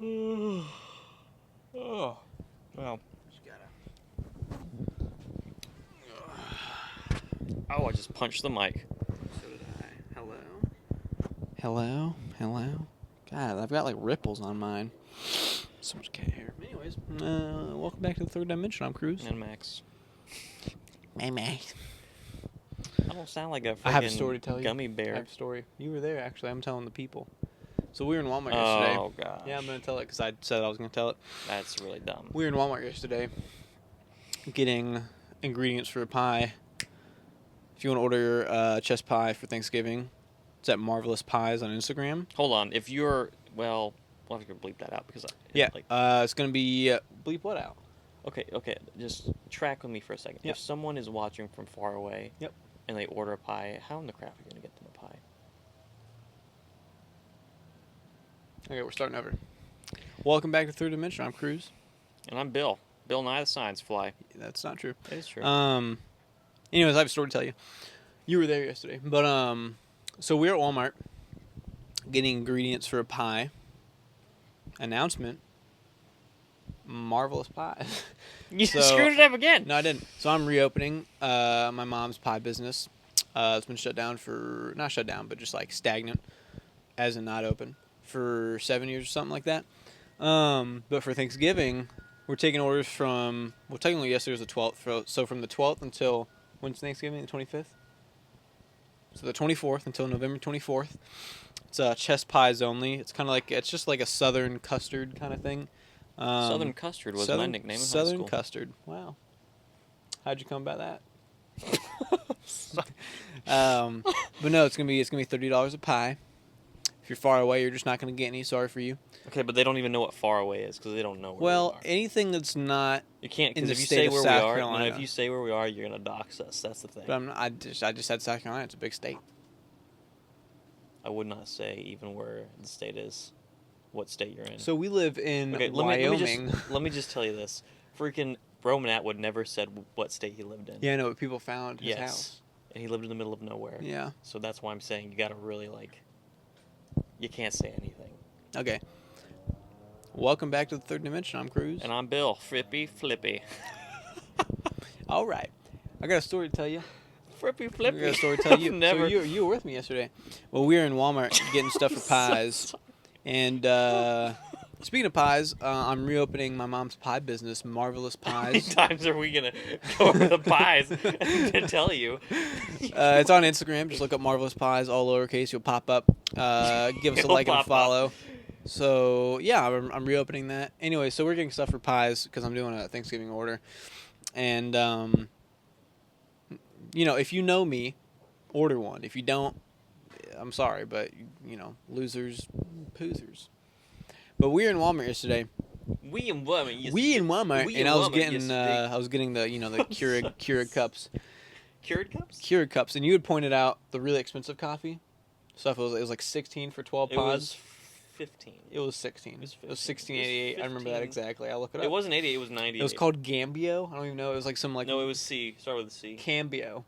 Oh, well. Oh, I just punched the mic. So did I. Hello? Hello? Hello? God, I've got like ripples on mine. So much cat hair. Anyways, welcome back to the third dimension. I'm Cruz. And Max. Max. I don't sound like a I have a story to freaking tell you. gummy bear. I have a story. You were there, actually. I'm telling the people. So we were in Walmart yesterday. Oh, gosh. Yeah, I'm going to tell it because I said I was going to tell it. That's really dumb. We were in Walmart yesterday getting ingredients for a pie. If you want to order chest pie for Thanksgiving, it's at Marvelous Pies on Instagram. Hold on. If you're, well, we'll have to bleep that out because it's going to be bleep what out? Okay. Just track with me for a second. Yep. If someone is watching from far away, Yep, and they order a pie, how in the crap are you gonna get them a pie? Okay, we're starting over. Welcome back to Third Dimension. I'm Cruz. And I'm Bill. Bill Nye the Science Fly. That's not true. It is true. Anyways, I have a story to tell you. You were there yesterday, but so we're at Walmart getting ingredients for a pie. Announcement. Marvelous Pie. You screwed it up again. No, I didn't. So I'm reopening my mom's pie business. It's been shut down for, not shut down, but just like stagnant, as in not open, for 7 years or something like that. But for Thanksgiving, we're taking orders from, well, technically yesterday was the 12th, so from the 12th until, when's Thanksgiving, the 25th? So the 24th until November 24th. It's chest pies only. It's kind of like, it's just like a southern custard kind of thing. Southern Custard was my nickname in high Southern school. Custard. Wow. How'd you come about that? But no, it's gonna be $30 a pie. If you're far away, you're just not gonna get any. Sorry for you. Okay, but they don't even know what far away is because they don't know where we are. Anything that's not You can't, in because the if you state say of where South we are, Carolina. if you say where we are, you're gonna dox us. That's the thing. But I just said South Carolina. It's a big state. I would not say even where the state is, what state you're in. So we live in Wyoming. Let me just tell you this. Freaking Roman Atwood never said what state he lived in. Yeah, I know. But people found his house. And he lived in the middle of nowhere. Yeah. So that's why I'm saying you gotta really, like, you can't say anything. Okay. Welcome back to the Third Dimension. I'm Cruz. And I'm Bill. Flippy. All right. I got a story to tell you. Flippy. I got a story to tell you. Never. So you were with me yesterday. Well, we were in Walmart getting stuff for pies. And speaking of pies, I'm reopening my mom's pie business, Marvelous How many Pies. times are we gonna go over the pies to tell you? It's on Instagram. Just look up Marvelous Pies, all lowercase. You'll pop up. Give us a It'll like and a pop up. follow. So yeah, I'm reopening that. Anyway, so we're getting stuff for pies because I'm doing a Thanksgiving order. And if you know me, order one. If you don't, I'm sorry, but losers, poosers. But we were in Walmart yesterday. We in Walmart. And I was getting the the Keurig cups. Cured cups? Keurig cups, and you had pointed out the really expensive coffee stuff. It was like 16 for 12 It pods. was 15. It was 16. It was 15. It was 16.88. I remember that 15. exactly. I'll look it up. It wasn't 88. It was 98. It was called Gambio. I don't even know. It was like some like No, it was C. Start with a C. Cambio.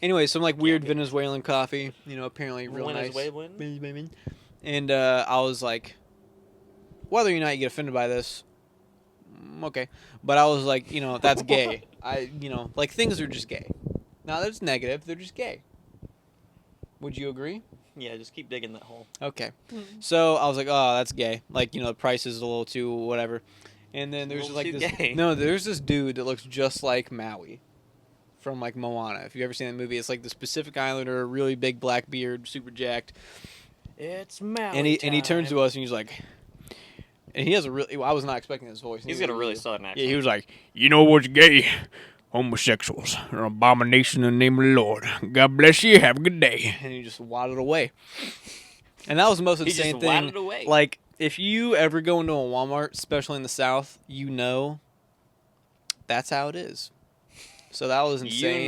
Anyway, some like weird Cambio. Venezuelan coffee. Apparently real Venezuelan? nice. And I was like, whether or not you get offended by this, okay. But I was like, that's gay. Like things are just gay. Now that's negative. They're just gay. Would you agree? Yeah, just keep digging that hole. Okay. So I was like, oh, that's gay. Like, the price is a little too whatever. And then there's little like too this. gay. No, there's this dude that looks just like Maui from like Moana. If you've ever seen that movie, it's like this Pacific Islander, really big black beard, super jacked. It's Maui And he time. turns to us and he's like, and he has a really. I was not expecting his voice. He's got a really southern accent. Yeah, he was like, you know what's gay? Homosexuals are an abomination in the name of the Lord. God bless you. Have a good day. And he just waddled away. And that was the most He insane just thing. waddled away. Like, if you ever go into a Walmart, especially in the South, that's how it is. So that was insane.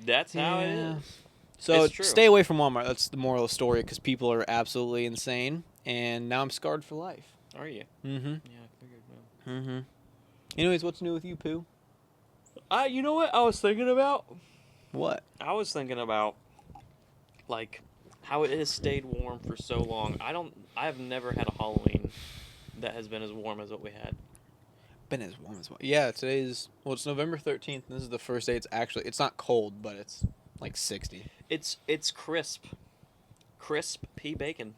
That's how it Yeah. is. So It's true. stay away from Walmart. That's the moral of the story because people are absolutely insane. And now I'm scarred for life. Are you? Mm-hmm. Yeah, I figured. Mm-hmm. Anyways, what's new with you, Pooh? You know what I was thinking about? What? I was thinking about, like, how it has stayed warm for so long. I have never had a Halloween that has been as warm as what we had. Been as warm as well. Yeah, it's November 13th. And this is the first day it's not cold, but it's like 60. It's crisp. Crisp pea bacon.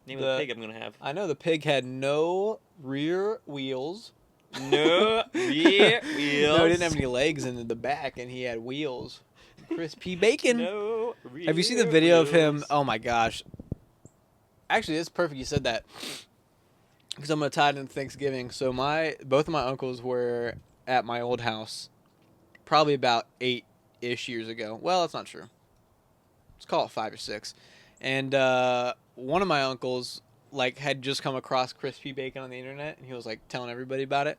Name of the pig I'm gonna have. I know the pig had no rear wheels. No rear wheels. No, he didn't have any legs in the back, and he had wheels. Crispy bacon. No rear Have you seen the video of him? wheels. Oh my gosh. Actually, it's perfect you said that. Because I'm going to tie it into Thanksgiving. So both of my uncles were at my old house probably about 8-ish years ago. Well, that's not true. Let's call it 5 or 6. And one of my uncles had just come across crispy bacon on the internet, and he was telling everybody about it.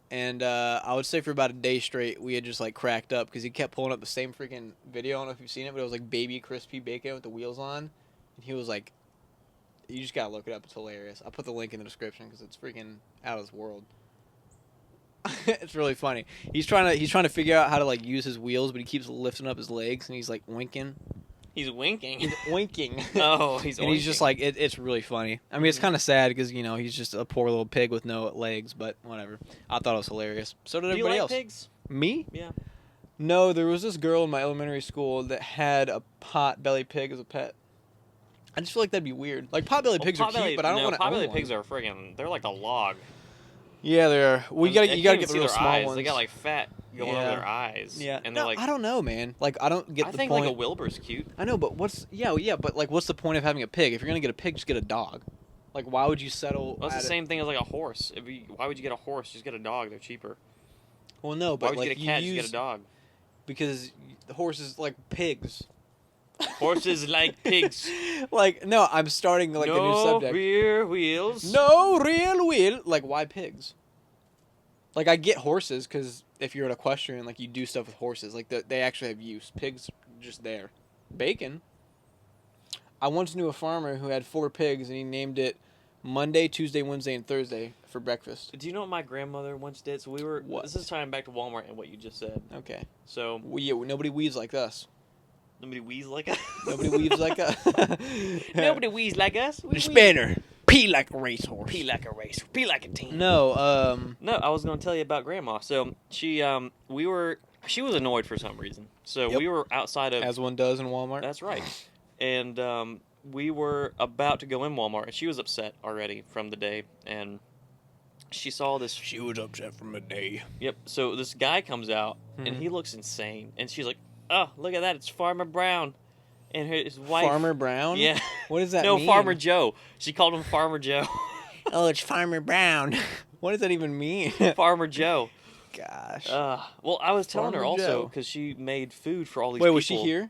And I would say for about a day straight, we had just cracked up because he kept pulling up the same freaking video. I don't know if you've seen it, but it was baby crispy bacon with the wheels on. And he was like, you just gotta look it up. It's hilarious. I'll put the link in the description because it's freaking out of this world. It's really funny. He's trying to figure out how to use his wheels, but he keeps lifting up his legs and he's winking. He's winking. He's winking. Oh, he's and oinking. he's just it's really funny. I mean, it's kind of sad because he's just a poor little pig with no legs, but whatever. I thought it was hilarious. So did Do you everybody like else. pigs? Me? Yeah. No, there was this girl in my elementary school that had a pot-bellied pig as a pet. I just feel like that'd be weird. Pot-bellied pigs are cute, but I don't want to own Pot-bellied one. pigs are friggin'. They're like a log. Yeah, they are. Well, you gotta get the see real their small eyes. ones. They got fat going over Yeah. their eyes. Yeah. And No, they're I don't know, man. I don't get I the think point. a Wilbur's cute. I know, but what's what's the point of having a pig? If you're gonna get a pig, just get a dog. Why would you settle? Well, it's the same thing as a horse. Why would you get a horse? Just get a dog. They're cheaper. Well, no, Why but would you get a cat? Just get a dog. Because the horses like pigs. Horses like pigs. No, I'm starting a new subject. No rear wheels. No real wheel. Why pigs? I get horses because if you're an equestrian, you do stuff with horses. They actually have use. Pigs just there. Bacon. I once knew a farmer who had 4 pigs and he named it Monday, Tuesday, Wednesday, and Thursday for breakfast. Do you know what my grandmother once did? So we were. What? This is tying back to Walmart and what you just said. Okay. So Nobody weaves like us. nobody weaves like us. Nobody weaves like us. Nobody weaves like us. The spinner. Pee like a racehorse. Pee like a race. Pee like a team. No, No, I was going to tell you about Grandma. So she was annoyed for some reason. So Yep. we were outside of. as one does in Walmart. That's right. And we were about to go in Walmart, and she was upset already from the day. And she saw this. She was upset from the day. Yep. So this guy comes out, and Mhm. he looks insane. And she's like, "Oh, look at that! It's Farmer Brown." And his wife. Farmer Brown? Yeah. What does that No, mean? Farmer Joe. She called him Farmer Joe. Oh, it's Farmer Brown. What does that even mean? Farmer Joe. Gosh. Well, I was telling her Farmer also Joe. because she made food for all these Wait, people. was she here?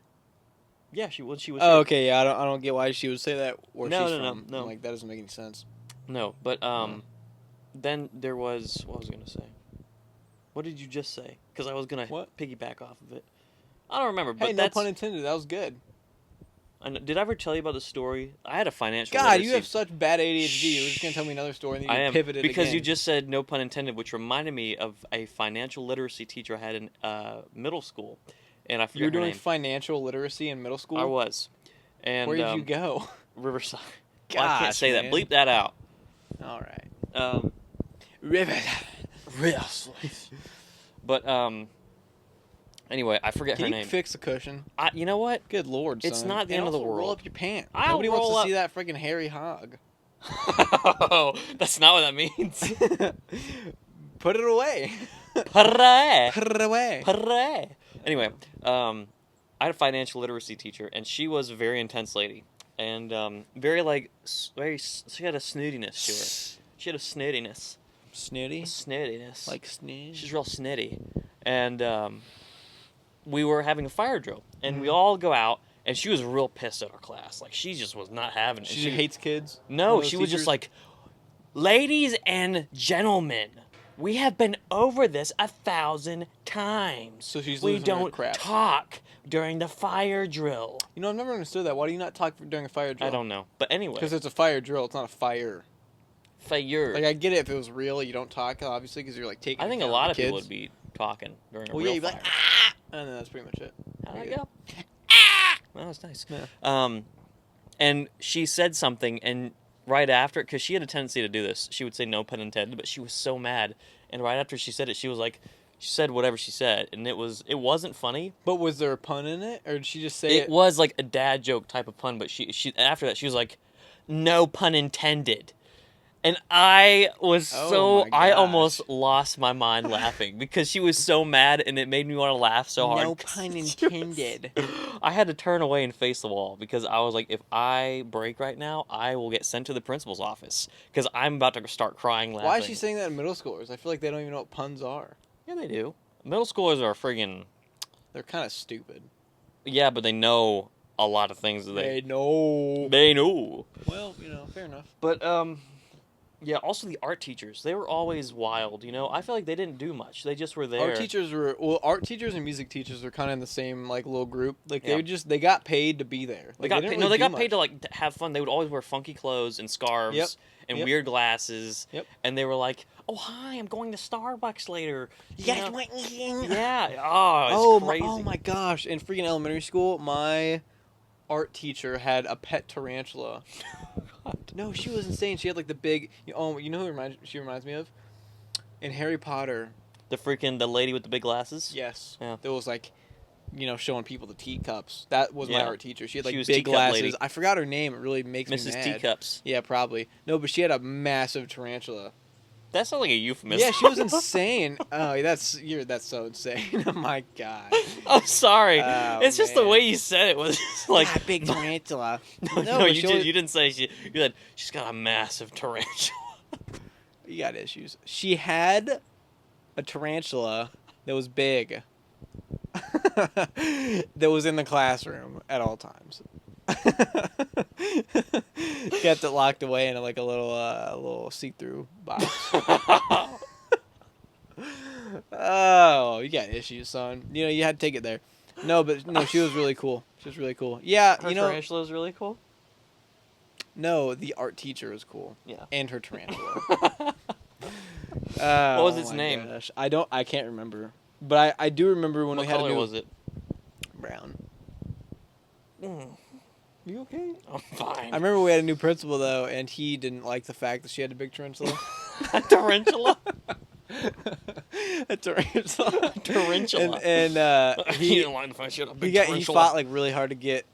Yeah, she was. Oh, here. okay. Yeah, I don't get why she would say that where No, she's no, from. no. That doesn't make any sense. No, but then there was what was I gonna say? What did you just say? Because I was gonna What? piggyback off of it. I don't remember, but Hey, no that's. pun intended. That was good. Did I ever tell you about the story? I had a financial. God, literacy. you have such bad ADHD. You're just gonna tell me another story and then I you am pivoted because again. you just said no pun intended, which reminded me of a financial literacy teacher I had in middle school, and I forget You were her doing name. financial literacy in middle school. I was, and Where did you go? Riverside. Well, I can't Gosh, say man. that. Bleep that out. All right. River. But anyway, I forget her Can you name. fix the cushion? You know what? Good lord, son. It's not the And end of the also roll world. up your pants. I'll Nobody wants roll to up- see that freaking hairy hog. Oh, that's not what that means. Put it away. Hooray! Put it away. Hooray! Anyway, I had a financial literacy teacher, and she was a very intense lady, and she had a snootiness to her. She had a snootiness. Snooty? Snootiness. Like snooty? She's real snitty. And we were having a fire drill, and Mm-hmm. we all go out, and she was real pissed at our class. She just was not having it. She hates kids? No, One of those she was just teachers? like, ladies and gentlemen, we have been over this 1,000 times. So she's we losing her don't crap. talk during the fire drill. You know, I've never understood that. Why do you not talk during a fire drill? I don't know. But anyway. Because it's a fire drill. It's not a fire. Fire. I get it if it was real. You don't talk, obviously, because you're taking. I think a account lot the of people kids. would be talking during a Well, real yeah, you'd be fire. like, ah! And then that's pretty much it. How'd I go? Well, that's nice. Yeah. And she said something, and right after, because she had a tendency to do this, she would say no pun intended, but she was so mad, and right after she said it, she was like, she said whatever she said, and it wasn't funny. But was there a pun in it, or did she just say It was like a dad joke type of pun, but she after that she was like, no pun intended. And I was Oh my I gosh. almost lost my mind laughing because she was so mad and it made me want to laugh so hard. No pun intended. I had to turn away and face the wall because I was like, if I break right now, I will get sent to the principal's office because I'm about to start crying laughing. Why is she saying that in middle schoolers? I feel like they don't even know what puns are. Yeah, they do. Middle schoolers are friggin'... They're kind of stupid. Yeah, but they know a lot of things. They know. They know. Well, fair enough. But, yeah, also the art teachers. They were always wild, I feel like they didn't do much. They just were there. Art teachers and music teachers were kind of in the same like little group. Like Yeah. they got paid to be there. They Like, got didn't paid, really they do got much. paid to like have fun. They would always wear funky clothes and scarves Yep. and Yep. weird glasses. Yep. And they were like, "Oh hi, I'm going to Starbucks later." You guys want anything? Yeah. Oh, it's crazy. Oh my gosh! In freaking elementary school, my art teacher had a pet tarantula. No, she was insane. She had like the big. You know who she reminds me of? In Harry Potter. The lady with the big glasses. Yes. Yeah. There was like, showing people the teacups. That was my Yeah. art teacher. She had like She was big Teacup glasses. lady. I forgot her name. It really makes me Mrs. mad. Teacups. Yeah, probably. No, but she had a massive tarantula. That sounds like a euphemism. Yeah, she was insane. Oh, that's so insane. Oh my god. I'm sorry. Oh, It's just the man. way you said it was just like Ah, big tarantula. No, but you she always- you didn't say you said she's got a massive tarantula. You got issues. She had a tarantula that was big. That was in the classroom at all times. Kept it locked away in like a little see-through box. Oh, you got issues, son. You had to take it there. No, but no, she was really cool. She was really cool. Yeah, Her tarantula is really cool. No, the art teacher was cool. Yeah. And her tarantula. What was its my name? gosh. I can't remember. But I do remember when What we had color a new was it? brown. Mm, You okay? I'm fine. I remember we had a new principal though, and he didn't like the fact that she had a big tarantula. A tarantula. A tarantula. Tarantula. And He didn't like the fact she had a big he tarantula. fought like really hard to get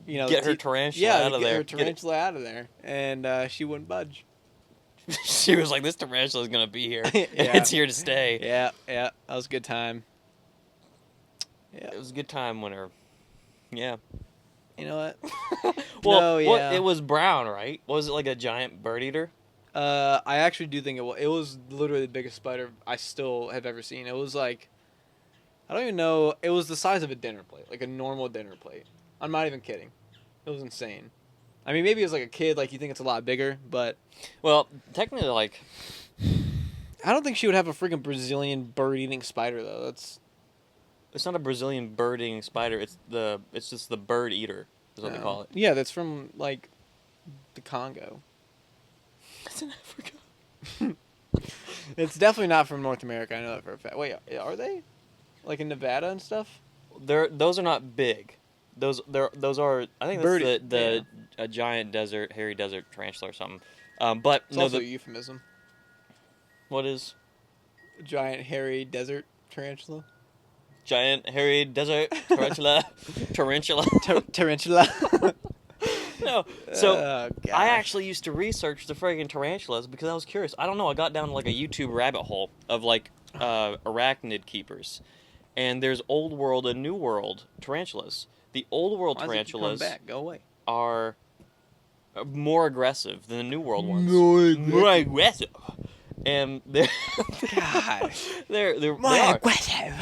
Get her tarantula out of get there. her Get it. tarantula out of there, and she wouldn't budge. She was like, "This tarantula is gonna be here. Yeah. It's here to stay." Yeah, that was a good time. Yeah, It was a good time when her. Yeah. you know what? Well, No, yeah. it was brown, right? Was it like a giant bird eater? I actually do think it was. It was literally the biggest spider I still have ever seen. It was like, I don't even know. It was the size of a dinner plate, like a normal dinner plate. I'm not even kidding. It was insane. I mean, maybe as like a kid, like you think it's a lot bigger, but Well, technically, like I don't think she would have a freaking Brazilian bird-eating spider though. That's it's not a Brazilian bird-eating spider. It's just the bird eater is what they call it. Yeah, that's from like the Congo. It's in Africa. It's definitely not from North America. I know that for a fact. Wait, are they? Like in Nevada and stuff? Those are not big. Those are. I think that's Birdie, the a giant hairy desert tarantula or something. But It's no, also a euphemism. what is Giant hairy desert tarantula. giant hairy desert tarantula? Tarantula. Tarantula. No. So Oh, gosh. I actually used to research the friggin' tarantulas because I was curious. I don't know. I got down like a YouTube rabbit hole of like arachnid keepers, and there's old world and new world tarantulas. The old world Why does it keep coming tarantulas back? Go away. are more aggressive than the new world ones. More aggressive. And they're God. they More are. aggressive.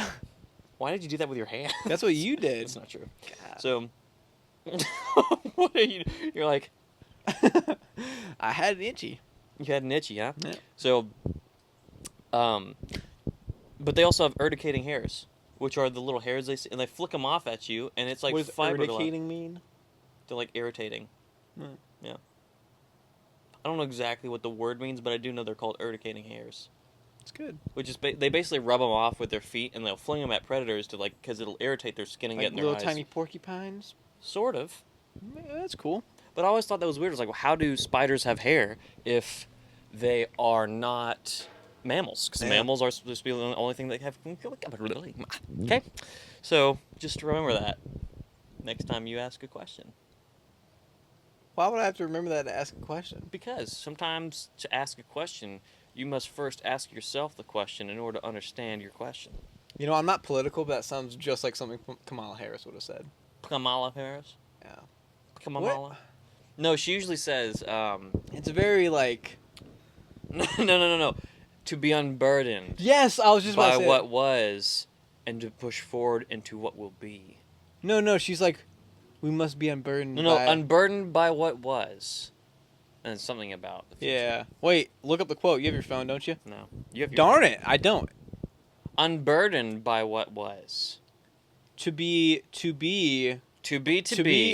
Why did you do that with your hand? That's what you did. It's not true. God. So, what are you? You're like, I had an itchy. you had an itchy, huh? Yeah. So, but they also have urticating hairs, which are the little hairs and they flick them off at you, and it's like what does fiberglass. urticating mean? They're like irritating. Hmm. Yeah. I don't know exactly what the word means, but I do know they're called urticating hairs. It's good. Which is they basically rub them off with their feet, and they'll fling them at predators to because it'll irritate their skin and Like get in their little eyes. tiny porcupines. Sort of. Yeah, that's cool. But I always thought that was weird. It was like, well, how do spiders have hair if they are not mammals? Because Yeah. mammals are supposed to be the only thing that have. Okay? So just remember that next time you ask a question. Why would I have to remember that to ask a question? Because sometimes to ask a question, you must first ask yourself the question in order to understand your question. You know, I'm not political, but that sounds just like something Kamala Harris would have said. Kamala Harris? Yeah. Kamala? No, she usually says, It's very like. no. To be unburdened Yes, I was just about by to say what that. was and to push forward into what will be. No, she's like, we must be unburdened. No, by... unburdened by what was. And it's something about the future. Yeah. Wait, look up the quote. You have your phone, don't you? No. You have your Darn it, I don't. Unburdened by what was. To be, To be.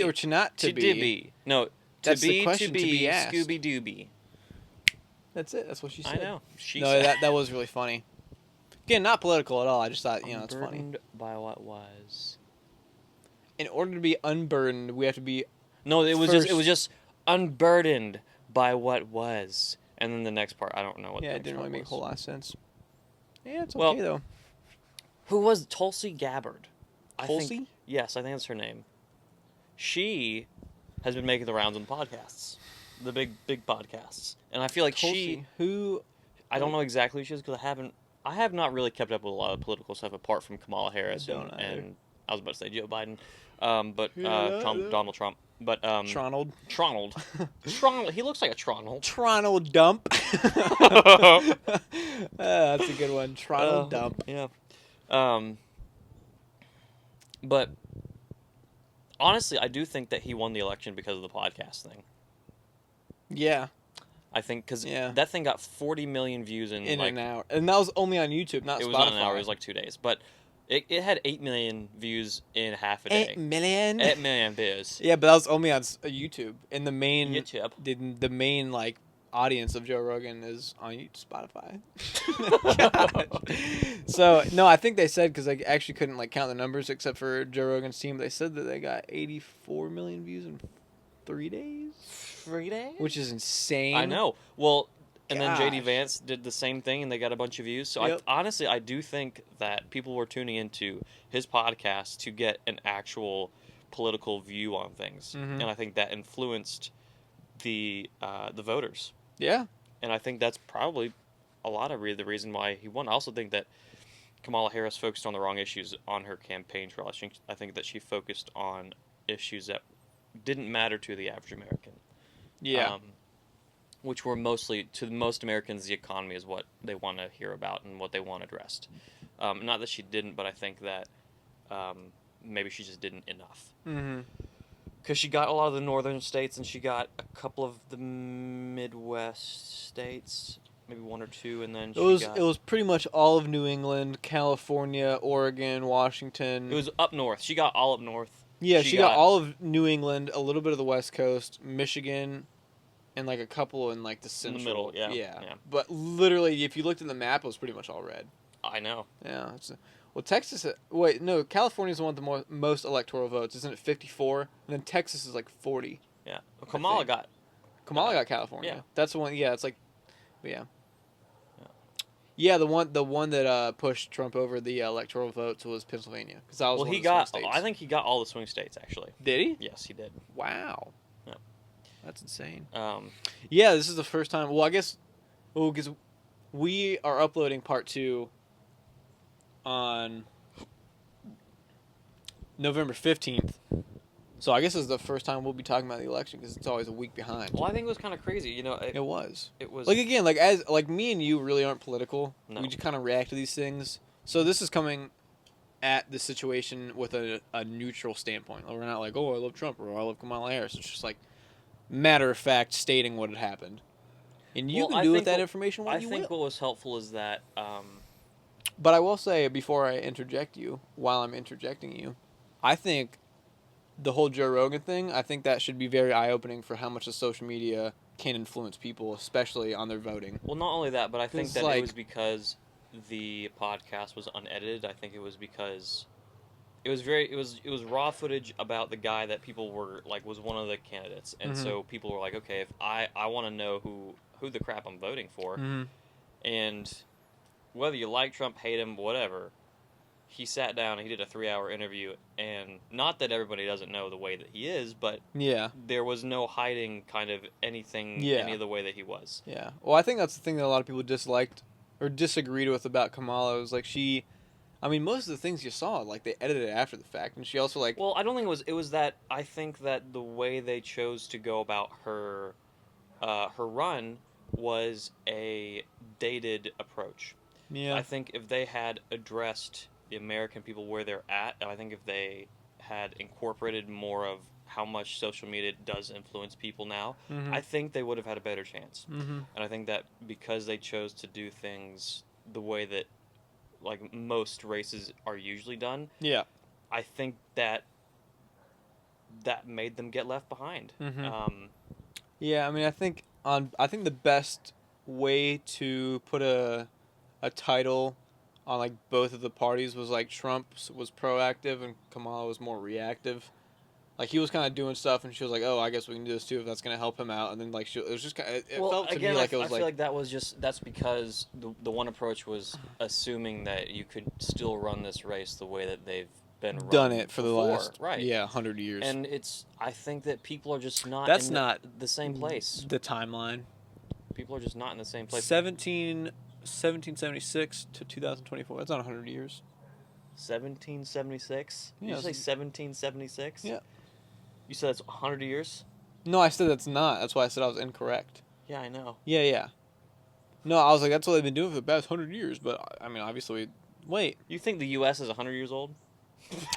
or to not to be. be. No, That's to the be, question to to be, be asked. Scooby Dooby. That's it. That's what she I said. know. She No, said. that was really funny. Again, not political at all. I just thought, it's funny. Unburdened by what was. In order to be unburdened, we have to be. No, it was First- just unburdened by what was. And then the next part, I don't know what. Yeah, the it next didn't part really make a was. whole lot of sense. Yeah, it's Well, okay though. Who was Tulsi Gabbard? Tulsi? Yes, I think that's her name. She has been making the rounds on podcasts, the big podcasts, and I feel like Tulsi. Who? I don't know exactly who she is because I have not really kept up with a lot of political stuff apart from Kamala Harris I don't either. and I was about to say Joe Biden, but Yeah, Donald Trump, but Tronald. Tronald, he looks like a Tronald. Tronald Dump. That's a good one. Tronald Dump. Yeah. But honestly, I do think that he won the election because of the podcast thing. Yeah, I think because Yeah. that thing got 40 million views in like an hour, and that was only on YouTube, not it Spotify. was not an hour. It was like 2 days, but it had 8 million views in half a day. 8 million. 8 million views. Yeah, but that was only on YouTube, and the main YouTube. the main like audience of Joe Rogan is on Spotify. Gosh. So no, I think they said because I actually couldn't like count the numbers except for Joe Rogan's team. They said that they got 84 million views in 3 days, 3 days, which is insane. I know. Well, and then JD Gosh. Vance did the same thing, and they got a bunch of views. So Yep. I do think that people were tuning into his podcast to get an actual political view on things, Mhm. and I think that influenced the voters. Yeah. And I think that's probably a lot of the reason why he won. I also think that Kamala Harris focused on the wrong issues on her campaign trail. I think that she focused on issues that didn't matter to the average American. Yeah. Which were mostly, to most Americans, the economy is what they want to hear about and what they want addressed. Not that she didn't, but I think that maybe she just didn't enough. Mm-hmm. Because she got a lot of the northern states, and she got a couple of the Midwest states, maybe one or two, and then It was pretty much all of New England, California, Oregon, Washington. It was up north. She got all up north. Yeah, she got all of New England, a little bit of the West Coast, Michigan, and like a couple in like the central. middle, yeah. Yeah. But literally, if you looked at the map, it was pretty much all red. I know. Yeah. Well, Texas. Wait, no. California's the one with the most electoral votes. Isn't it 54? And then Texas is like 40. Yeah. Well, Kamala think. got. Kamala got California. Yeah. That's the one. Yeah, it's like, yeah. Yeah. Yeah, the one that pushed Trump over the electoral votes was Pennsylvania, because that was Well, one he of the swing got. states. I think he got all the swing states actually. Did he? Yes, he did. Wow. Yeah. That's insane. Um, Yeah, this is the first time. Well, I guess, because we are uploading part 2 on November 15th. So I guess this is the first time we'll be talking about the election, because it's always a week behind. well, I think it was kind of crazy. You know, It was. It was Like, again, like me and you really aren't political. No. We just kind of react to these things. So this is coming at the situation with a neutral standpoint. We're not like, oh, I love Trump or I love Kamala Harris. It's just like matter of fact stating what had happened. And you Well, can I do with think that what- information what I you think will. what was helpful is that. But I will say, before I interject you, while I'm interjecting you, I think the whole Joe Rogan thing, I think that should be very eye-opening for how much the social media can influence people, especially on their voting. Well, not only that, but I think It's that like- it was because the podcast was unedited. I think it was because it was raw footage about the guy that people were like was one of the candidates, and Mhm. so people were like, okay, if I want to know who the crap I'm voting for, Mhm. and whether you like Trump, hate him, whatever, he sat down and he did a 3-hour interview, and not that everybody doesn't know the way that he is, but Yeah. there was no hiding kind of anything Yeah. any of the way that he was. Yeah. Well, I think that's the thing that a lot of people disliked or disagreed with about Kamala was like I mean, most of the things you saw, like they edited it after the fact, and she also like. Well, I don't think it was that. I think that the way they chose to go about her run was a dated approach. Yeah. I think if they had addressed the American people where they're at, and I think if they had incorporated more of how much social media does influence people now, Mhm. I think they would have had a better chance. Mhm. And I think that because they chose to do things the way that like most races are usually done, Yeah. I think that made them get left behind. Mhm. Yeah. I mean, I think the best way to put a title on like both of the parties was like Trump was proactive and Kamala was more reactive. Like he was kind of doing stuff, and she was like, "Oh, I guess we can do this too if that's gonna help him out." And then like it was just kind of, it Well, felt to again, me like it I was feel like, like that's because the one approach was assuming that you could still run this race the way that they've been done run it for the before, last right? 100 years. And I think that people are just not That's in not the same place. the timeline. People are just not in the same place. 1776 to 2024. That's not 100 years. 1776? Did Yeah, you say 1776? Yeah. You said it's 100 years? No, I said that's not. That's why I said I was incorrect. Yeah, I know. Yeah, yeah. No, I was like, that's what they've been doing for the past 100 years. But I mean, obviously, wait. You think the U.S. is 100 years old?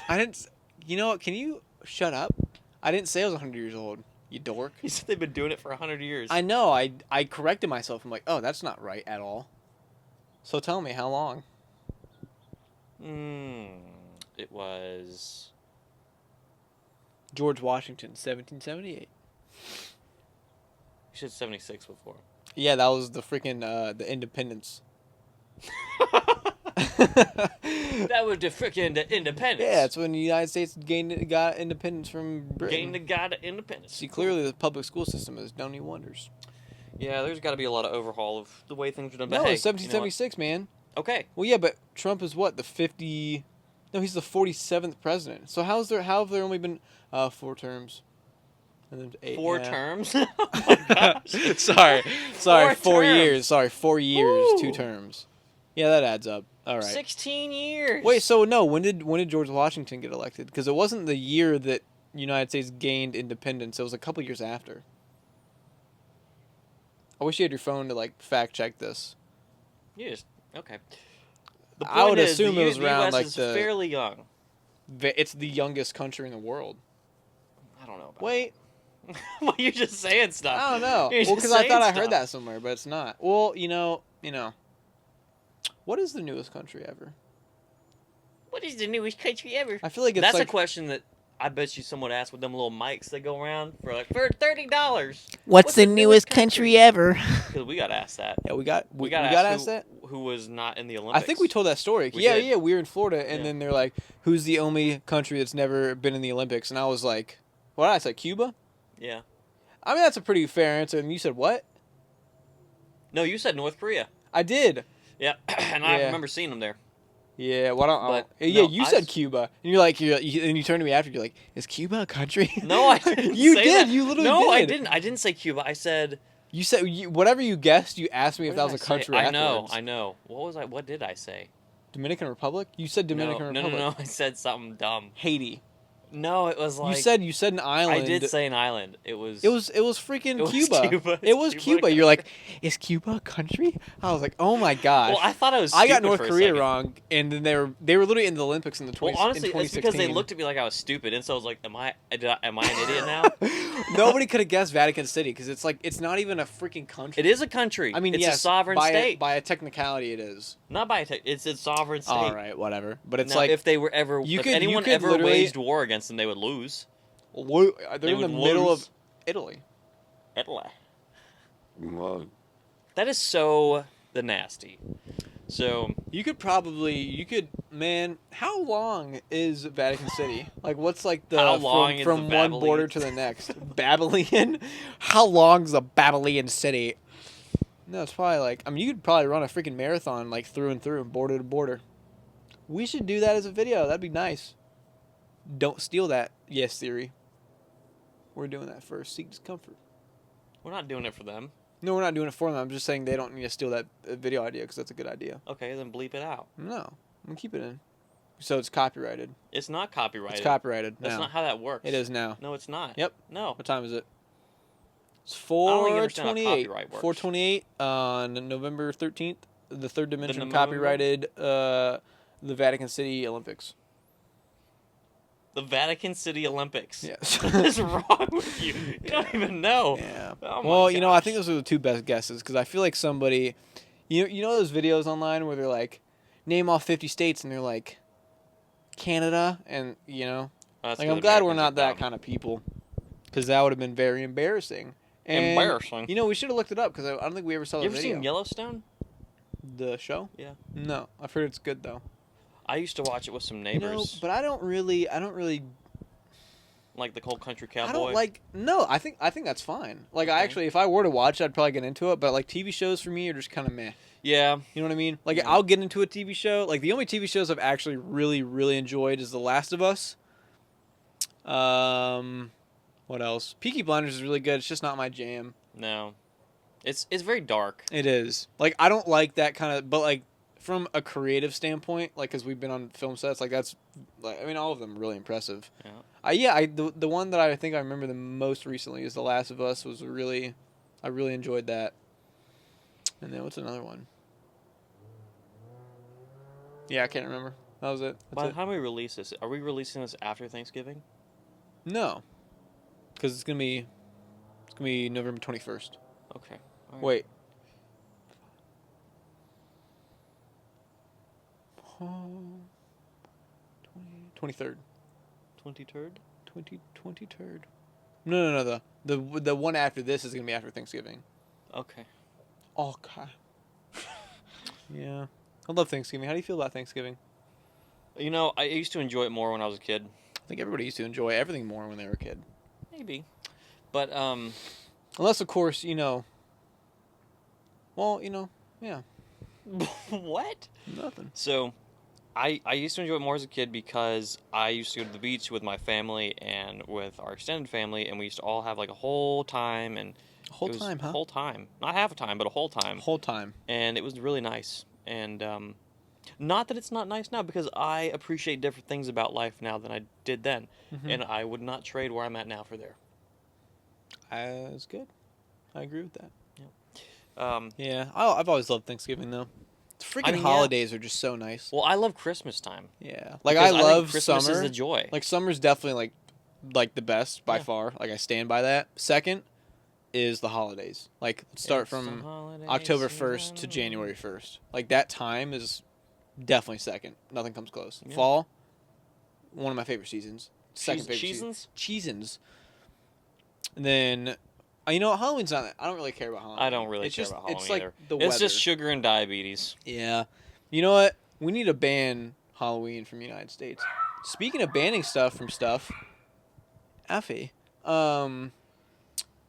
I didn't. You know what? Can you shut up? I didn't say I was 100 years old. You dork. You said they've been doing it for 100 years. I know. I corrected myself. I'm like, oh, that's not right at all. So tell me, how long? It was... George Washington, 1778. You said 76 before. Yeah, that was the freaking the independence. That was the freaking independence. Yeah, it's when the United States got independence from Britain. Gained the god of independence. See, clearly the public school system has done any wonders. Yeah, there's got to be a lot of overhaul of the way things are done. But No, hey, it's 1776, man. Okay. Well, yeah, but Trump is what, the 50? No, he's the 47th president. So how have there only been 4 terms? And then 8. 4 yeah. terms? Oh my gosh. sorry, 4 terms. years. Sorry, 4 years, Woo. 2 terms. Yeah, that adds up. All right. 16 years. Wait, so no, when did George Washington get elected? Because it wasn't the year that United States gained independence. It was a couple years after. I wish you had your phone to like fact check this. Okay. The I would point is, assume it was the around, US like, is the- fairly young. It's the youngest country in the world. I don't know. About Wait, that. Well, you're just saying stuff. I don't know. You're Well, just because I thought I saying heard stuff. that somewhere, but it's not. Well, you know. What is the newest country ever? What is the newest country ever? I feel like it's That's like a question that I bet you someone asked with them little mics that go around for $30. What's the newest country ever? Because we got asked that. yeah, we got asked asked that. who was not in the I Olympics. think we told that story. We Yeah, did. yeah, we were in Florida, and Yeah. then they're like, "Who's the only country that's never been in the Olympics?" And I was like, "What?" I said, "Cuba." Yeah. I mean, that's a pretty fair answer. And you said what? No, you said North Korea. I did. Yeah, and I Yeah. remember seeing them there. Yeah. Why don't? But, yeah, no, you I said s- Cuba, and and you turned to me after. You're like, "Is Cuba a country?" No, I didn't. You say did. that. You literally no, did. I didn't. I didn't say Cuba. I said. You said whatever you guessed. You asked me if what that did was a I say? country. I know. afterwards. I know. What did I say? Dominican Republic. You said Dominican no, Republic. No. I said something dumb. Haiti. No, it was like You said an island. I did say an island. It was. It was freaking It was Cuba. Cuba. It was Cuba Cuba. You're like, is Cuba a country? I was like, oh my gosh. Well, I thought I was. I got stupid North for a Korea second. wrong, and then they were literally in the Olympics in the Well, 20, honestly, in it's because they 2016. looked at me like I was stupid, and so I was like, "Am I an idiot now?" Nobody could have guessed Vatican City because it's not even a freaking country. It is a country. I mean, it's yes, a sovereign by state. by a technicality, it is. Not by it's a sovereign state. All right, whatever. But it's now, like if they were ever, you if could- you anyone could ever literally- waged war against them, they would lose. they're They in the would middle lose. of Italy. Italy. That is so the nasty. So You could, man, how long is Vatican City? Like, what's like the, How long is from the one Babylon? border to the next? Babylon? How long's a Babylon city? No, it's probably like, I mean, you could probably run a freaking marathon, like, through and through, border to border. We should do that as a video. That'd be nice. Don't steal that. Yes, theory. We're doing that first. Seek discomfort. we're not doing it for them. No, we're not doing it for them. I'm just saying they don't need to steal that video idea because that's a good idea. Okay, then bleep it out. No, I'm gonna keep it in. So it's copyrighted. It's not copyrighted. It's copyrighted That's now. not how that works. It is now. No, it's not. Yep. No. What time is it? It's don't think you understand how 4:28. copyright works. 4:28 on November 13th. The Third Dimension November? copyrighted the Vatican City Olympics. The Vatican City Olympics. Yes. What is wrong with you? You don't even know. Yeah. Oh my Well, you know, I gosh. think those are the two best guesses because I feel like somebody, you know those videos online where they're like, name all 50 states and they're like, Canada, and you know, That's like 'cause I'm glad we're Americans not are that dumb. kind of people, because that would have been very embarrassing. And, Embarrassing. You know, we should have looked it up because I don't think we ever saw You the ever video. seen Yellowstone? The show? Yeah. No, I've heard it's good though. I used to watch it with some You neighbors, know, but I don't really. like the Cold Country Cowboy. I don't like. No, I think that's fine. Like, I Okay. actually, if I were to watch, I'd probably get into it. But like TV shows for me are just kind of meh. Yeah. You know what I mean? Like, Yeah. I'll get into a TV show. Like, the only TV shows I've actually really, really enjoyed is The Last of Us. What else? Peaky Blinders is really good. It's just not my jam. No. It's very dark. It is. Like, I don't like that kind of. But like, from a creative standpoint, like, because we've been on film sets, like that's, like, I mean, all of them are really impressive. Yeah. The one that I think I remember the most recently is The Last of Us. I really enjoyed that. And then what's another one? Yeah, I can't remember. That was it. By That's the it. time we release this, are we releasing this after Thanksgiving? No, because it's gonna be November 21st. Okay. All right. Wait. 23rd. 23rd? 23rd. No. The one after this is gonna be after Thanksgiving. Okay. Oh God. Yeah, I love Thanksgiving. How do you feel about Thanksgiving? You know, I used to enjoy it more when I was a kid. I think everybody used to enjoy everything more when they were a kid. Maybe. But, Unless, of course, you know. Well, you know, yeah, what? nothing. So, I used to enjoy it more as a kid because I used to go to the beach with my family and with our extended family, and we used to all have like a whole time and Whole it was time, huh? Whole time, not half a time, but a whole time, Whole time. and it was really nice. And not that it's not nice now, because I appreciate different things about life now than I did then, Mhm. and I would not trade where I'm at now for there. That's good. I agree with that. Um, Yeah, I've always loved Thanksgiving though. Freaking mean, yeah. holidays are just so nice. well, I love Christmas time. Yeah, like Because I think love Christmas summer. is a joy. Like summer's definitely like the best by Yeah. far. Like I stand by that. Second is the holidays. Like let's start It's the from holiday October 1st to season. January 1st. Like that time is definitely second. Nothing comes close. Yeah. Fall, one of my favorite seasons. Second favorite season. Cheesins? Cheesins. And then, you know, Halloween's not. I don't really care about Halloween. I don't really it's care just, about Halloween It's like either. the It's weather. just sugar and diabetes. Yeah. You know what? We need to ban Halloween from the United States. Speaking of banning stuff from stuff, Effie, did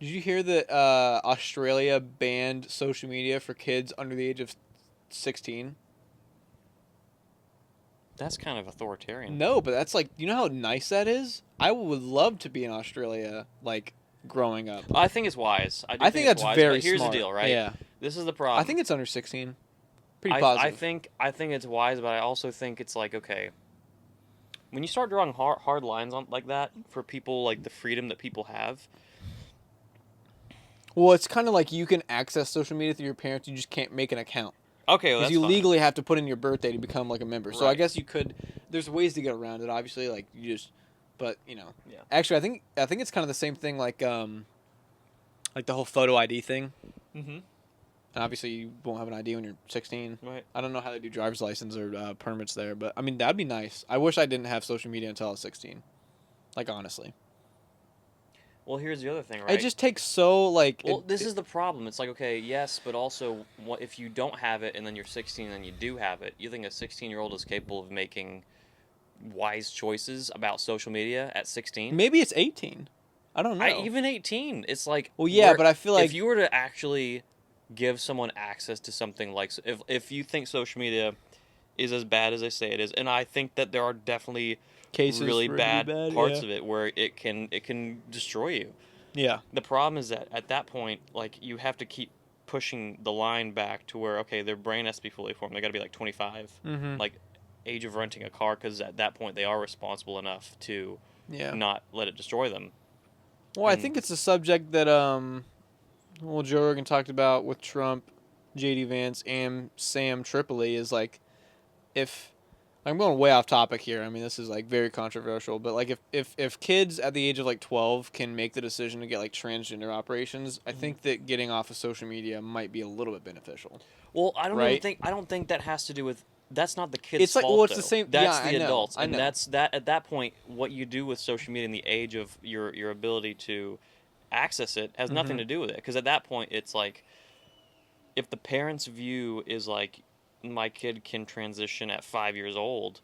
you hear that Australia banned social media for kids under the age of 16? That's kind of authoritarian. No, but that's like, you know how nice that is? I would love to be in Australia, like, growing up. I think it's wise. I think it's that's wise, very but here's smart. the deal, right? Yeah. This is the problem. I think it's under 16. Pretty I positive. I think it's wise, but I also think it's like, okay, when you start drawing hard lines on like that for people, like the freedom that people have. Well, it's kind of like you can access social media through your parents, you just can't make an account. Okay, well, Because that's you fine. legally have to put in your birthday to become like a member. So I Right. guess you could. There's ways to get around it. Obviously, like you just. But you know. Yeah. Actually, I think it's kind of the same thing like the whole photo ID thing. Mm-hmm. And obviously, you won't have an ID when you're 16. Right. I don't know how they do driver's license or permits there, but I mean that'd be nice. I wish I didn't have social media until I was 16. Like honestly. Well, here's the other thing, right? It just takes so like. Well, this is the problem. It's like, okay, yes, but also, what if you don't have it and then you're 16 and then you do have it? You think a 16-year-old is capable of making wise choices about social media at 16? Maybe it's 18. I don't know. Even 18. It's like, well, yeah, but I feel like if you were to actually give someone access to something like, if you think social media is as bad as they say it is, and I think that there are definitely cases really for it to be bad parts yeah. of it where it can destroy you. Yeah. The problem is that at that point, like, you have to keep pushing the line back to where, okay, their brain has to be fully formed. They got to be like 25, like age of renting a car, because at that point they are responsible enough to not let it destroy them. Well, I think it's a subject that Joe Rogan talked about with Trump, J.D. Vance, and Sam Tripoli is like, if I'm going way off topic here. I mean, this is like very controversial, but like if kids at the age of like 12 can make the decision to get like transgender operations, I think that getting off of social media might be a little bit beneficial. Well, I don't think that has to do with. That's not the kid's it's like, fault. well, it's though. the same. That's yeah, the I know, adults, I and know. that's that. At that point, what you do with social media in the age of your ability to access it has nothing to do with it. Because at that point, it's like, if the parents' view is like, my kid can transition at 5 years old,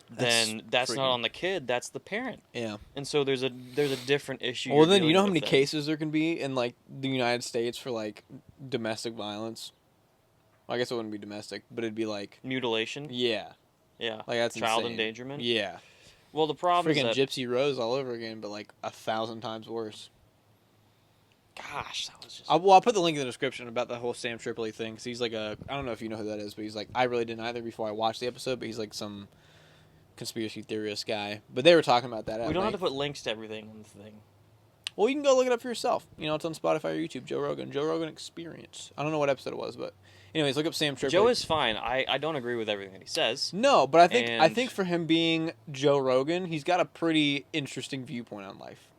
then that's not on the kid. That's the parent. Yeah. And so there's a different issue. Well, then you know how many then. cases there can be in like the United States for like domestic violence. I guess it wouldn't be domestic, but it'd be like mutilation. Yeah. Yeah. Like that's child insane. endangerment. Yeah. Well, the problem Freaking is that Gypsy Rose all over again, but like 1,000 times worse. Gosh, that was just. I'll put the link in the description about the whole Sam Tripoli thing, because he's like I don't know if you know who that is, but he's like, I really didn't either before I watched the episode, but he's like some conspiracy theorist guy. But they were talking about that. We don't have to put links to everything on the thing. Well, you can go look it up for yourself. You know, it's on Spotify or YouTube. Joe Rogan Experience. I don't know what episode it was, but anyways, look up Sam Tripoli. Joe is fine. I don't agree with everything that he says. No, but I think for him being Joe Rogan, he's got a pretty interesting viewpoint on life.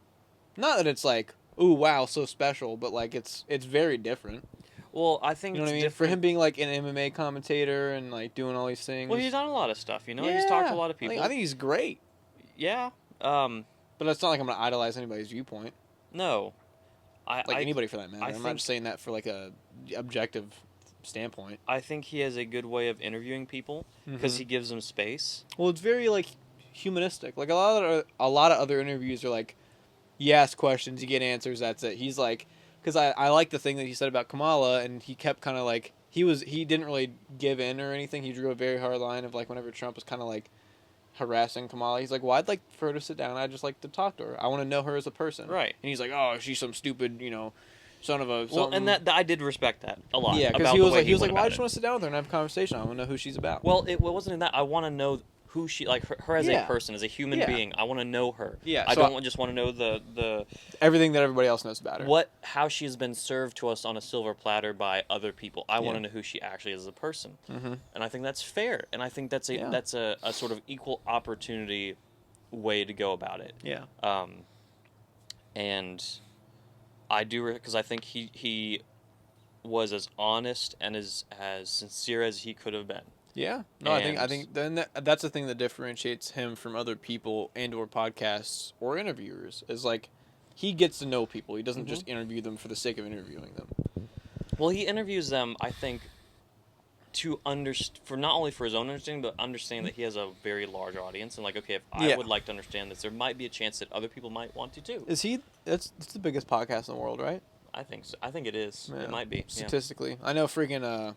Not that it's like, ooh, wow, so special, but like it's very different. Well, I think you know what I mean. Different. For him being like an MMA commentator and like doing all these things. Well, he's done a lot of stuff. You know, yeah, he's talked to a lot of people. I think he's great. Yeah. But it's not like I'm gonna idolize anybody's viewpoint. No. Anybody for that matter. I'm not just saying that for like a objective standpoint. I think he has a good way of interviewing people because he gives them space. Well, it's very like humanistic. Like a lot of other interviews are like, you ask questions, you get answers. That's it. He's like, because I like the thing that he said about Kamala, and he kept kind of like he didn't really give in or anything. He drew a very hard line of like whenever Trump was kind of like harassing Kamala, he's like, well, I'd like for her to sit down. I'd just like to talk to her. I want to know her as a person. Right. And he's like, oh, she's some stupid, son of a. Well, and that I did respect that a lot. Yeah, because he was like, well, I just want to sit down with her and have a conversation. I want to know who she's about. Well, it wasn't in that. I want to know who she, like her as a person, as a human being. I want to know her. Yeah. I don't just want to know the everything that everybody else knows about her. How she has been served to us on a silver platter by other people. I want to know who she actually is as a person. Mm-hmm. And I think that's fair. And I think that's a sort of equal opportunity way to go about it. Yeah. And I do, because I think he was as honest and as sincere as he could have been. Yeah. No, I think then that's the thing that differentiates him from other people and or podcasts or interviewers is like he gets to know people. He doesn't just interview them for the sake of interviewing them. Well, he interviews them, I think, for not only for his own understanding, but understanding that he has a very large audience and like, okay, if I would like to understand this, there might be a chance that other people might want to too. Is he? That's the biggest podcast in the world, right? I think so. I think it is. Yeah. It might be statistically. Yeah. I know freaking.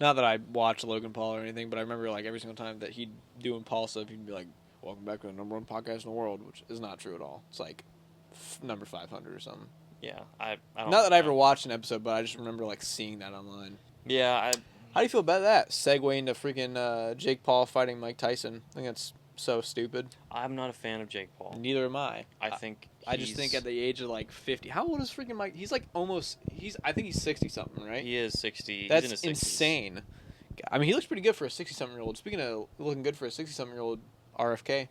Not that I watch Logan Paul or anything, but I remember like every single time that he'd do Paul stuff, he'd be like, "Welcome back to the #1 podcast in the world," which is not true at all. It's like number 500 or something. Yeah, I don't. Not that I ever watched an episode, but I just remember like seeing that online. Yeah, How do you feel about that? Segue into freaking Jake Paul fighting Mike Tyson. I think that's so stupid. I'm not a fan of Jake Paul. Neither am I. I just think at the age of like 50. How old is freaking Mike? He's like I think he's 60 something, right? He is 60. That's he's in his 60s. Insane. I mean, he looks pretty good for a 60-something-year-old. Speaking of looking good for a 60-something-year-old, RFK.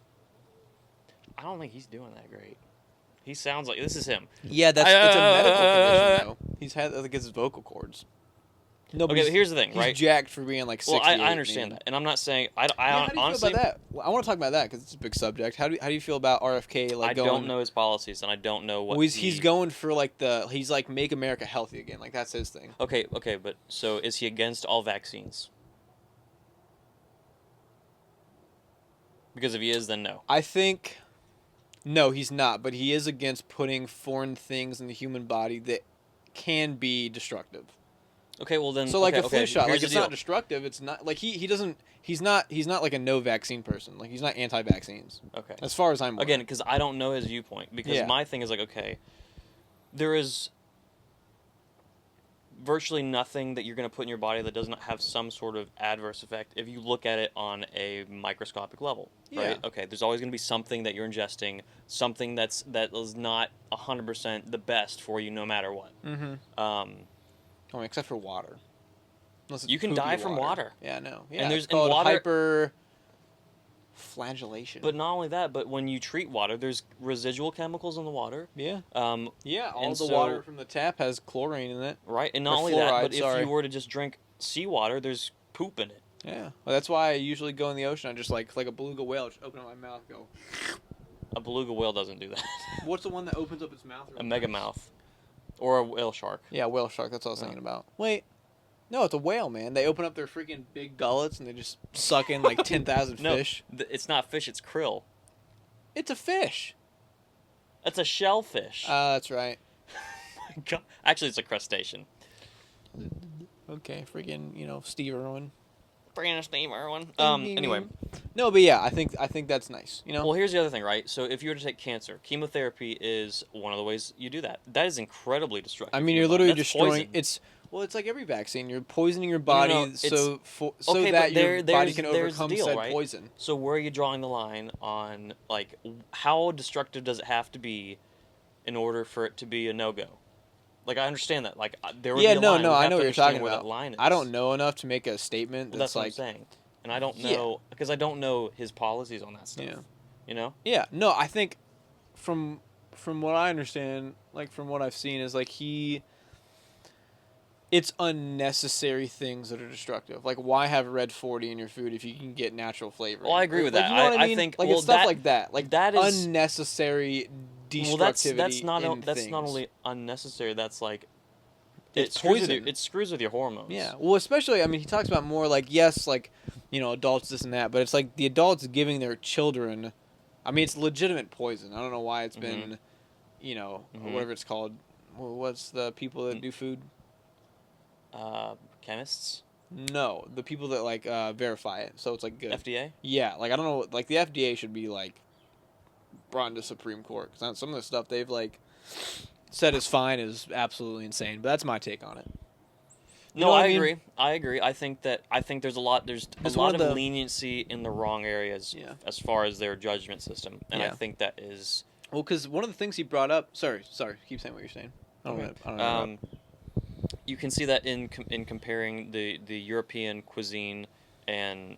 I don't think he's doing that great. He sounds like this is him. Yeah, it's a medical condition though. He's had I think it's his vocal cords. No, but Okay, but here's the thing, he's right? jacked for being like 68. Well, I understand that, and I'm not saying I How do you honestly feel about that? Well, I want to talk about that because it's a big subject. How do you feel about RFK like I going? don't know his policies, and I don't know what Well, he's going for like he's like make America healthy again. Like that's his thing. Okay, but so is he against all vaccines? Because if he is, then no. I think no, he's not, but he is against putting foreign things in the human body that can be destructive. Okay, well then. So like okay, a flu shot, here's like the it's deal. not destructive. It's not like he doesn't. He's not like a no vaccine person. Like he's not anti-vaccines. Okay. As far as I'm aware. Again, because I don't know his viewpoint. Because Yeah. my thing is like, okay, there is virtually nothing that you're going to put in your body that does not have some sort of adverse effect if you look at it on a microscopic level, right? Yeah. Okay, there's always going to be something that you're ingesting, something that is not 100% the best for you no matter what. Mm-hmm. Except for water. Unless it's You can poopy die from water. Yeah, no. Yeah, And there's it's called water, hyper flagellation. but not only that, but when you treat water, there's residual chemicals in the water. Yeah. Um, Yeah, all and the so- water from the tap has chlorine in it. right, and not Or only that, fluoride, but if sorry. you were to just drink seawater, there's poop in it. Yeah. Well, that's why I usually go in the ocean. I just like a beluga whale, just open up my mouth, go. A beluga whale doesn't do that. What's the one that opens up its mouth? A megamouth, or a whale shark. Yeah, whale shark. That's what I was Oh. thinking about. Wait. No, it's a whale, man. They open up their freaking big gullets and they just suck in like 10,000 No, fish. it's not fish. It's krill. It's a fish. That's a shellfish. That's right. God. Actually, it's a crustacean. Okay, freaking, Steve Irwin. Brandon Steve Irwin. Ding, ding, Anyway, ding. No, but yeah, I think that's nice. well, here's the other thing, right? So if you were to take cancer, chemotherapy is one of the ways you do that. That is incredibly destructive. I mean, to your you're body. literally That's destroying. poison. It's like every vaccine. You're poisoning your body no, so okay, that but your body there's can the overcome deal, said right? poison. So where are you drawing the line on like how destructive does it have to be in order for it to be a no go? Like I understand that. Like there would Yeah, be a no, line. no, We I have know to what you're understand talking where about. That line is. I don't know enough to make a statement Well, that's what like. I'm saying, and I don't Yeah. know because I don't know his policies on that stuff. Yeah. You know. Yeah, no, I think from what I understand, like from what I've seen, is like it's unnecessary things that are destructive. Like, why have red 40 in your food if you can get natural flavor? Well, I agree with like, that. You know what I I mean? think- like well, it's stuff that- like that. Like that is- unnecessary destructivity. Well, that's not in that's things. not only unnecessary. That's like It's screws with poison. it screws with your hormones. Yeah, well, especially, I mean, he talks about more like, yes, like, adults, this and that, but it's like the adults giving their children, I mean, it's legitimate poison. I don't know why it's been, Mhm. whatever it's called. What's the people that do food? Chemists, No, the people that, like, verify it, so it's, like, good. FDA. Yeah, like, I don't know, like, the FDA should be, like, brought into Supreme Court, because some of the stuff they've, like, said is fine is absolutely insane, but that's my take on it. You know No, what I I mean? agree. I agree. I think there's a lot It's a one lot of of the- leniency in the wrong areas Yeah. as far as their judgment system, and I Yeah. think that is Well, because one of the things he brought up. Sorry, keep saying what you're saying. I don't know. you can see that in comparing the European cuisine and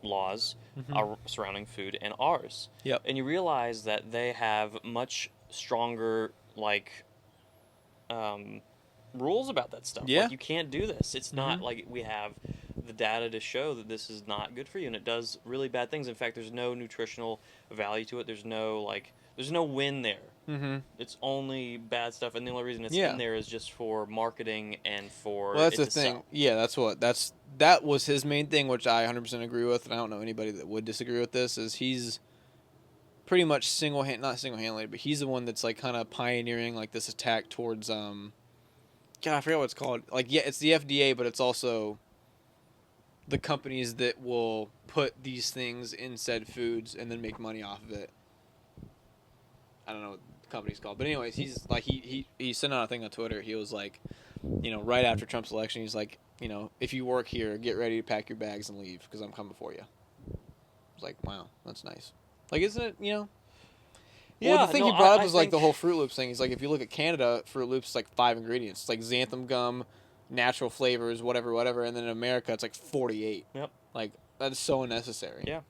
laws surrounding food and ours. Yep. And you realize that they have much stronger like rules about that stuff. Yeah. Like you can't do this. It's not like we have the data to show that this is not good for you and it does really bad things. In fact, there's no nutritional value to it. There's no win there. Mm-hmm. It's only bad stuff, and the only reason it's Yeah. in there is just for marketing and for Well, that's it the to thing. sell. Yeah, that was his main thing, which I 100% agree with, and I don't know anybody that would disagree with this. Is he's pretty much not single-handedly, but he's the one that's like kind of pioneering like this attack towards God, I forget what it's called. Like, yeah, it's the FDA, but it's also the companies that will put these things in said foods and then make money off of it. I don't know what the company's called, but anyways, he's like he sent out a thing on Twitter. He was like, right after Trump's election, he's like, if you work here, get ready to pack your bags and leave because I'm coming for you. I was like, wow, that's nice. Like, isn't it? Well, the thing he brought up was like the whole Fruit Loops thing. He's like, if you look at Canada, Fruit Loops is like 5 ingredients. It's like xanthan gum, natural flavors, whatever, and then in America it's like 48. Yep. Like, that is so unnecessary. Yeah.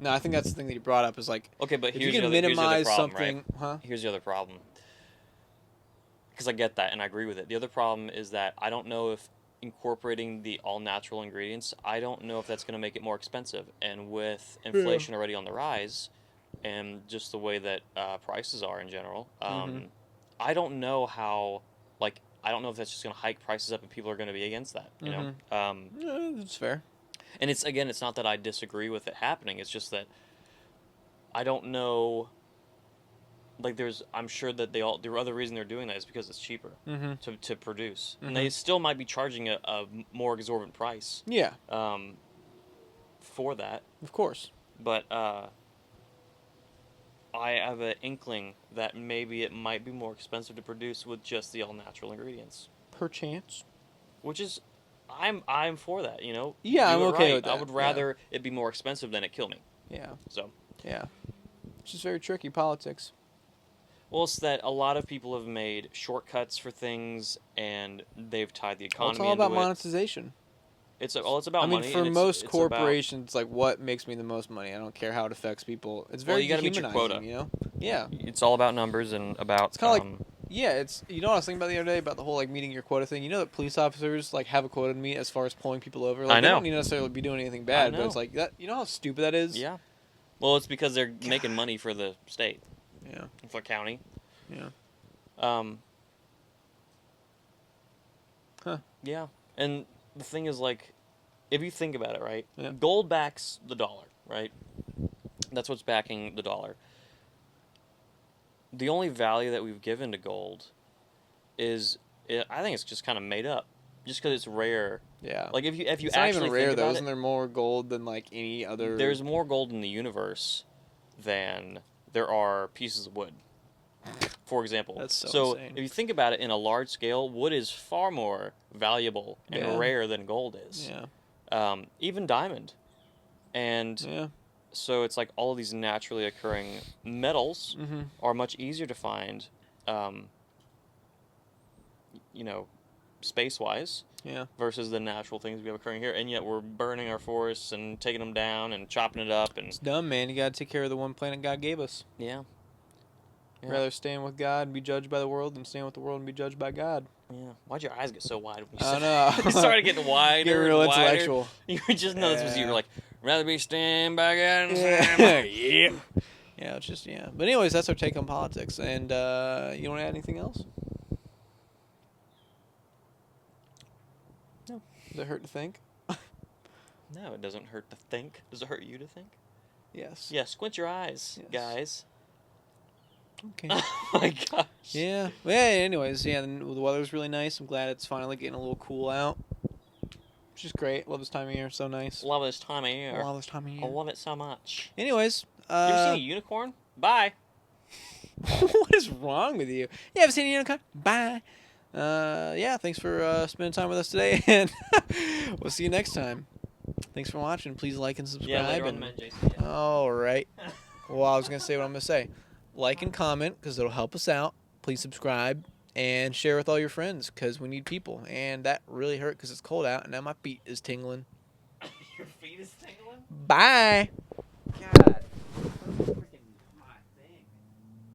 No, I think that's the thing that he brought up is like, Okay, but if here's you can the other, minimize here's the other problem, something, right? huh? Here's the other problem. Because I get that and I agree with it. The other problem is that I don't know if incorporating the all natural ingredients, I don't know if that's going to make it more expensive. And with inflation already on the rise, and just the way that prices are in general, I don't know how. Like, I don't know if that's just going to hike prices up, and people are going to be against that. You know. Yeah, that's fair. And it's not that I disagree with it happening. It's just that I don't know. Like, I'm sure that the other reason they're doing that is because it's cheaper to produce, and they still might be charging a more exorbitant price. Yeah. For that, Of course. but I have an inkling that maybe it might be more expensive to produce with just the all natural ingredients. Perchance. Which is, I'm for that. You know. Yeah, Do I'm it okay right. with that. I would rather it be more expensive than it kill me. Yeah. So. Yeah. It's just very tricky politics. Well, it's that a lot of people have made shortcuts for things, and they've tied the economy It's all about into it. monetization. It's about I mean, money. for and most it's corporations, like what makes me the most money? I don't care how it affects people. It's very you gotta meet your dehumanizing, quota. you know? Yeah. It's all about numbers and about. It's kind of like, yeah, it's, you know what I was thinking about the other day about the whole, like, meeting your quota thing? You know that police officers, like, have a quota to meet as far as pulling people over? Like, I they know. don't need necessarily be doing anything bad, but know. it's like, that. You know how stupid that is? Yeah. Well, it's because they're making money for the state. Yeah. For county. Yeah. Huh. Yeah. And the thing is, like, if you think about it, right? Yeah. Gold backs the dollar, right? That's what's backing the dollar. The only value that we've given to gold is, I think it's just kind of made up, just because it's rare. Yeah. Like if you It's not actually even rare, think though. about Isn't there more gold than, like, any other... there's more gold in the universe than there are pieces of wood. For example. That's so insane. If you think about it in a large scale, wood is far more valuable and Yeah. rare than gold is. Yeah. Even diamond. And Yeah. so it's like all of these naturally occurring metals Mm-hmm. are much easier to find, space-wise. Yeah. Versus the natural things we have occurring here, and yet we're burning our forests and taking them down and chopping it up, and It's dumb, man. You gotta take care of the one planet God gave us. yeah. Rather stand with God and be judged by the world than stand with the world and be judged by God. Yeah. Why'd your eyes get so wide when you I said know. You started getting wider. Get real and wider. intellectual. You just know this was you. Yeah. You're like, rather be stand by God and stand Yeah. by. Yeah. Yeah, it's just, yeah. But anyways, that's our take on politics. And you want to add anything else? No. Does it hurt to think? No, it doesn't hurt to think. Does it hurt you to think? Yes. Yeah, squint your eyes, Yes. guys. Okay. Oh my gosh. Yeah. Well, yeah, anyways, yeah, the weather's really nice. I'm glad it's finally getting a little cool out. Which is great. Love this time of year. So nice. Love this time of year. Love this time of year. I love it so much. Anyways. You ever seen a unicorn? Bye. What is wrong with you? You haven't seen a unicorn? Bye. Yeah, thanks for spending time with us today, and we'll see you next time. Thanks for watching. Please like and subscribe. Yeah, later on and... the Men JC. Yeah. All right. Well, I was going to say what I'm going to say. Like and comment because it'll help us out. Please subscribe and share with all your friends because we need people. And that really hurt because it's cold out and now my feet is tingling. Your feet is tingling? Bye.